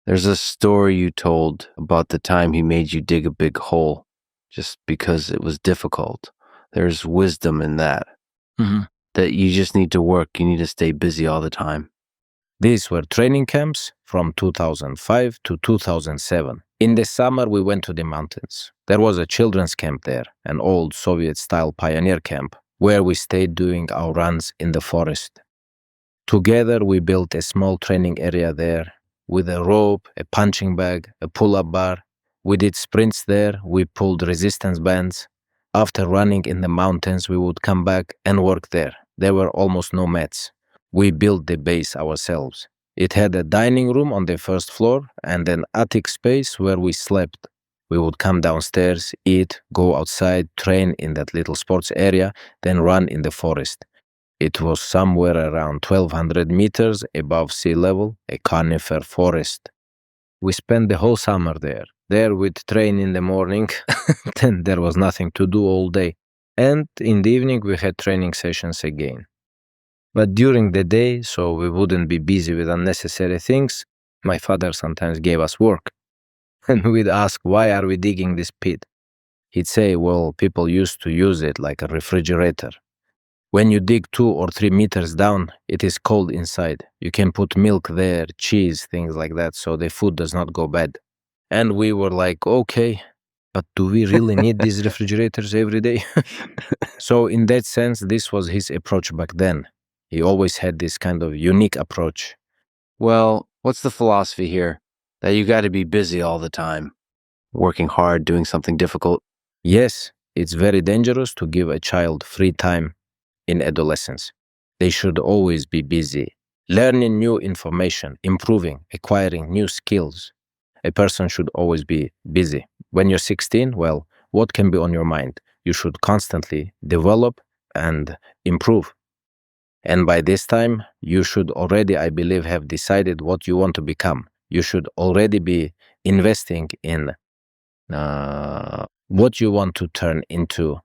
There's a story you told about the time he made you dig a big hole just because it was difficult. There's wisdom in that. That you just need to work. You need to stay busy all the time. These were training camps from 2005 to 2007. In the summer, we went to the mountains. There was a children's camp there, an old Soviet-style pioneer camp, where we stayed doing our runs in the forest. Together, we built a small training area there with a rope, a punching bag, a pull-up bar. We did sprints there. We pulled resistance bands. After running in the mountains, we would come back and work there. There were almost no mats. We built the base ourselves. It had a dining room on the first floor and an attic space where we slept. We would come downstairs, eat, go outside, train in that little sports area, then run in the forest. It was somewhere around 1,200 meters above sea level, a conifer forest. We spent the whole summer there. There we'd train in the morning, then there was nothing to do all day. And in the evening we had training sessions again. But during the day, so we wouldn't be busy with unnecessary things, my father sometimes gave us work. And we'd ask, why are we digging this pit? He'd say, well, people used to use it like a refrigerator. When you dig 2 or 3 meters down, it is cold inside. You can put milk there, cheese, things like that, so the food does not go bad. And we were like, okay, but do we really need these refrigerators every day? So in that sense, this was his approach back then. He always had this kind of unique approach. Well, what's the philosophy here? That you got to be busy all the time, working hard, doing something difficult? Yes, it's very dangerous to give a child free time in adolescence. They should always be busy, learning new information, improving, acquiring new skills. A person should always be busy. When you're 16, well, what can be on your mind? You should constantly develop and improve. And by this time, you should already, I believe, have decided what you want to become. You should already be investing in what you want to turn into